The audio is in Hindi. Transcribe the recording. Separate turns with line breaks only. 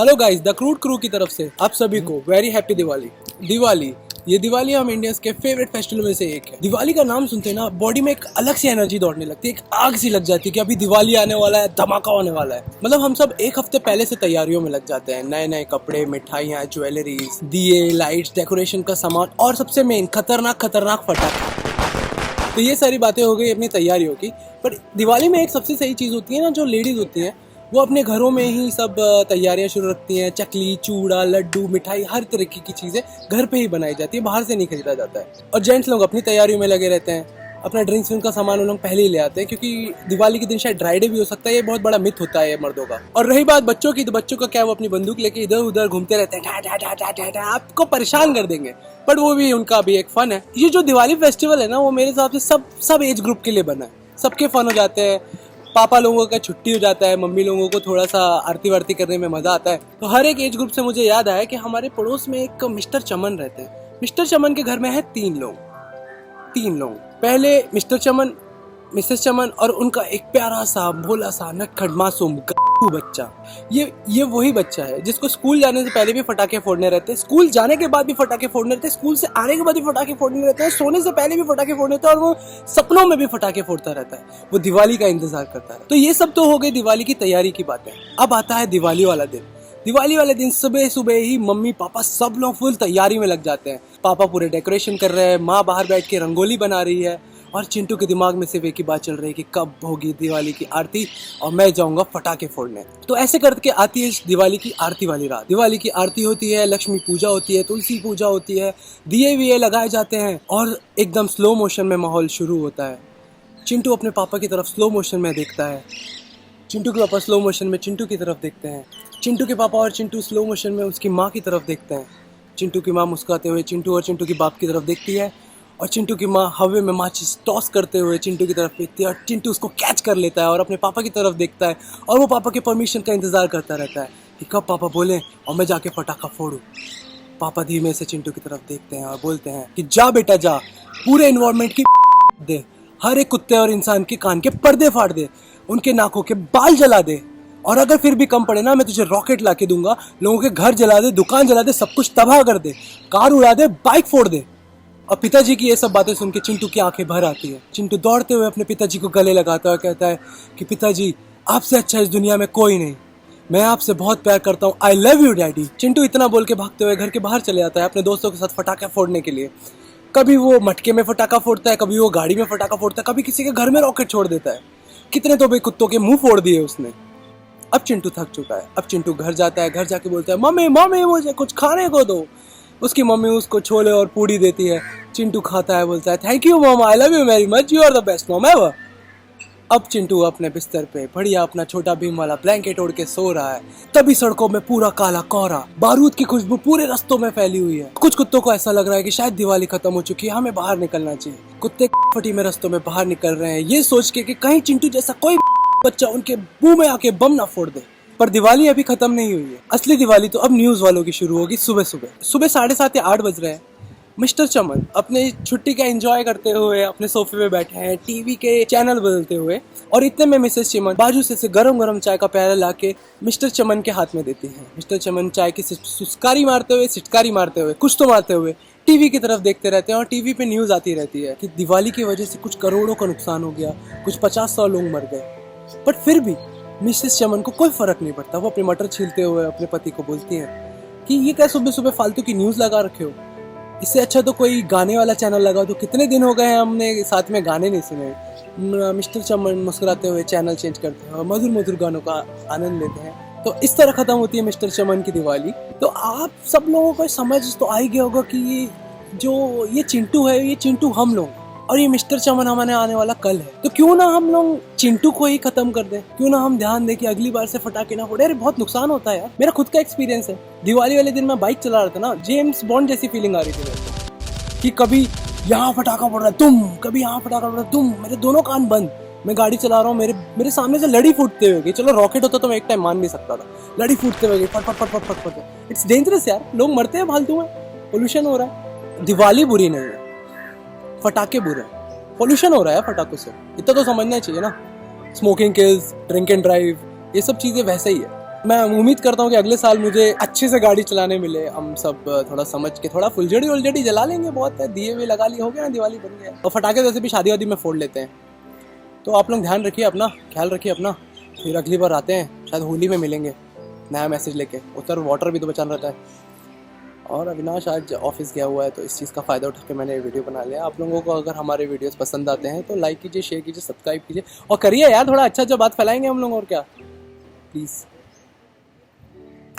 Hello guys, the crude crew की तरफ से आप सभी को वेरी हैप्पी दिवाली। दिवाली हम इंडियंस के फेवरेट फेस्टिवल में से एक है। दिवाली का नाम सुनते ना बॉडी में एक अलग सी एनर्जी दौड़ने लगती है, एक आग सी लग जाती है कि अभी दिवाली आने वाला है, धमाका होने वाला है। मतलब हम सब एक हफ्ते पहले से तैयारियों में लग जाते हैं। नए नए कपड़े, मिठाइयाँ, ज्वेलरीज, दिए, लाइट्स, डेकोरेशन का सामान और सबसे मेन खतरनाक पटाखे। तो ये सारी बातें हो गई अपनी तैयारियों की। पर दिवाली में एक सबसे सही चीज़ होती है ना, जो लेडीज होती हैं वो अपने घरों में ही सब तैयारियां शुरू रखती हैं। चकली, चूड़ा, लड्डू, मिठाई, हर तरीके की चीज़ें घर पे ही बनाई जाती है, बाहर से नहीं खरीदा जाता है। और जेंट्स लोग अपनी तैयारियों में लगे रहते हैं, अपना ड्रिंक्स का सामान वो लोग पहले ही ले आते हैं, क्योंकि दिवाली के दिन शायद ड्राई डे भी हो सकता है। ये बहुत बड़ा मिथ होता है ये मर्दों का। और रही बात बच्चों की, तो बच्चों का क्या, वो अपनी बंदूक लेके इधर उधर घूमते रहते हैं, आपको परेशान कर देंगे। बट वो भी उनका भी एक फन है। ये जो दिवाली फेस्टिवल है ना, वो मेरे हिसाब से सब एज ग्रुप के लिए बना है। सबके फन हो जाते हैं। पापा लोगों का छुट्टी हो जाता है, मम्मी लोगों को थोड़ा सा आरती वारती करने में मजा आता है। तो हर एक एज ग्रुप से मुझे याद आया कि हमारे पड़ोस में एक मिस्टर चमन रहते हैं। मिस्टर चमन के घर में है तीन लोग। पहले मिस्टर चमन, मिसेस चमन और उनका एक प्यारा सा भोला सा नटखट मासूम बच्चा। ये वही बच्चा है जिसको स्कूल जाने से पहले भी फटाके फोड़ने रहते हैं, स्कूल जाने के बाद भी फटाके फोड़ने रहते हैं, स्कूल से आने के बाद भी फटाके फोड़ने रहते हैं, सोने से पहले भी फटाके फोड़ने रहते हैं, और वो सपनों में भी फटाके फोड़ता रहता है। वो दिवाली का इंतजार करता है। तो ये सब तो हो गई दिवाली की तैयारी की बातें। अब आता है दिवाली वाला दिन। दिवाली वाले दिन सुबह सुबह ही मम्मी पापा सब लोग फुल तैयारी में लग जाते हैं। पापा पूरे डेकोरेशन कर रहे हैं, माँ बाहर बैठ के रंगोली बना रही है, और चिंटू के दिमाग में सिर्फ एक ही बात चल रही है कि कब होगी दिवाली की आरती और मैं जाऊंगा फटाके फोड़ने। तो ऐसे करके आती है दिवाली की आरती वाली रात। दिवाली की आरती होती है, लक्ष्मी पूजा होती है, तुलसी पूजा होती है, दिए विए लगाए जाते हैं, और एकदम स्लो मोशन में माहौल शुरू होता है। चिंटू अपने पापा की तरफ स्लो मोशन में देखता है, चिंटू के पापा स्लो मोशन में चिंटू की तरफ देखते हैं, चिंटू के पापा और चिंटू स्लो मोशन में उसकी माँ की तरफ देखते हैं। चिंटू की माँ मुस्कुराते हुए चिंटू और चिंटू की बाप की तरफ देखती है, और चिंटू की माँ हवा में माचिस टॉस करते हुए चिंटू की तरफ देखती है, और चिंटू उसको कैच कर लेता है और अपने पापा की तरफ देखता है, और वो पापा के परमिशन का इंतजार करता रहता है कि कब पापा बोले और मैं जाके फटाखा फोड़ूं। पापा धीमे से चिंटू की तरफ देखते हैं और बोलते हैं कि जा बेटा जा, पूरे एनवायरनमेंट की दे, हर एक कुत्ते और इंसान के कान के पर्दे फाड़ दे, उनके नाकों के बाल जला दे, और अगर फिर भी कम पड़े ना, मैं तुझे रॉकेट ला के दूंगा, लोगों के घर जला दे, दुकान जला दे, सब कुछ तबाह कर दे, कार उड़ा दे, बाइक फोड़ दे। और पिताजी की ये सब बातें सुन के चिंटू की आंखें भर आती है। चिंटू दौड़ते हुए अपने पिताजी को गले लगाता है और कहता है कि पिताजी, आपसे अच्छा इस दुनिया में कोई नहीं, मैं आपसे बहुत प्यार करता हूँ, आई लव यू डैडी। चिंटू इतना बोल के भागते हुए घर के बाहर चले जाता है अपने दोस्तों के साथ फटाखे फोड़ने के लिए। कभी वो मटके में फटाखा फोड़ता है, कभी वो गाड़ी में फटाखा फोड़ता है, कभी किसी के घर में रॉकेट छोड़ देता है। कितने तो भाई कुत्तों के मुंह फोड़ दिए उसने। अब चिंटू थक चुका है। अब चिंटू घर जाता है, घर जाके बोलता है मम्मी मम्मी मुझे कुछ खाने को दो। उसकी मम्मी उसको छोले और पूड़ी देती है। चिंटू खाता है, बोलता है thank you mom, I love you very much, you are the best mom ever. अब चिंटू अपने बिस्तर पे बढ़िया अपना छोटा भीम वाला ब्लैंकेट ओढ़ के सो रहा है। तभी सड़कों में पूरा काला कोहरा, बारूद की खुशबू पूरे रास्तों में फैली हुई है। कुछ कुत्तों को ऐसा लग रहा है कि शायद दिवाली खत्म हो चुकी है, हमें बाहर निकलना चाहिए। कुत्ते फटी में रास्तों में बाहर निकल रहे हैं, ये सोच के कि कहीं चिंटू जैसा कोई बच्चा उनके मुंह में आके बम ना फोड़ दे। पर दिवाली अभी खत्म नहीं हुई है। असली दिवाली तो अब न्यूज वालों की शुरू होगी। सुबह 7:30 या 8 बज रहे हैं। मिस्टर चमन अपने छुट्टी का एंजॉय करते हुए अपने सोफे पे बैठे हैं, टीवी के चैनल बदलते हुए, और इतने में मिसेस चमन बाजू से गरम गरम चाय का प्याला लाके मिस्टर चमन के हाथ में देती हैं। मिस्टर चमन चाय की सिटकारी मारते हुए कुछ तो मारते हुए टीवी की तरफ देखते रहते हैं, और टीवी पे न्यूज आती रहती है कि दिवाली की वजह से कुछ करोड़ों का नुकसान हो गया, कुछ 50-100 लोग मर गए। बट फिर भी मिसेस चमन को कोई फर्क नहीं पड़ता। वो अपने मटर छीलते हुए अपने पति को बोलती हैं कि ये क्या सुबह सुबह फालतू की न्यूज लगा रखे हो, इससे अच्छा तो कोई गाने वाला चैनल लगा दो, कितने दिन हो गए हैं हमने साथ में गाने नहीं सुने। मिस्टर चमन मुस्कुराते हुए चैनल चेंज करते हैं और मधुर मधुर गानों का आनंद लेते हैं। तो इस तरह खत्म होती है मिस्टर चमन की दिवाली। तो आप सब लोगों को समझ तो आ ही गया होगा कि ये चिंटू है, ये चिंटू हम लोग, और ये मिस्टर चमन हमारे आने वाला कल है। तो क्यों ना हम लोग चिंटू को ही खत्म कर दें, क्यों ना हम ध्यान दें कि अगली बार से फटाके ना फोड़े। अरे बहुत नुकसान होता है यार। मेरा खुद का एक्सपीरियंस है। दिवाली वाले दिन मैं बाइक चला रहा था ना, जेम्स बॉन्ड जैसी फीलिंग आ रही थी मेरे कि कभी यहाँ फटाका फोड़ रहा है तुम, कभी यहाँ फटाका फोड़ रहा है तुम, मेरे दोनों कान बंद। मैं गाड़ी चला रहा हूँ, मेरे सामने से लड़ी फूटते हुए गई। चलो रॉकेट होता तो मैं एक टाइम मान भी सकता था, लड़ी फूटते हुए गई, फट फट फट फट फट। इट्स डेंजरस यार, लोग मरते हैं फालतू में, पोल्यूशन हो रहा है। दिवाली बुरी नहीं है, फटाके बुरे, पोल्यूशन हो रहा है फटाकों से, इतना तो समझना चाहिए ना। Smoking kills, drink and drive, ये सब चीजें वैसे ही है। मैं उम्मीद करता हूँ कि अगले साल मुझे अच्छे से गाड़ी चलाने मिले। हम सब थोड़ा समझ के थोड़ा फुलझड़ी उलझड़ी जला लेंगे, बहुत है, दिए भी लगा लिए, हो गया ना, दिवाली बन गया। और फटाखे वैसे भी शादी वादी में फोड़ लेते हैं। तो आप लोग ध्यान रखिए अपना, ख्याल रखिए अपना। फिर अगली बार आते हैं, शायद होली में मिलेंगे नया मैसेज लेके। उधर वाटर भी तो बचाना रहता है। और अविनाश आज ऑफिस गया हुआ है, तो इस चीज़ का फ़ायदा उठा के मैंने वीडियो बना लिया। आप लोगों को अगर हमारे वीडियोस पसंद आते हैं तो लाइक कीजिए, शेयर कीजिए, सब्सक्राइब कीजिए और करिए यार, थोड़ा अच्छा अच्छा बात फैलाएंगे हम लोग, और क्या, प्लीज़।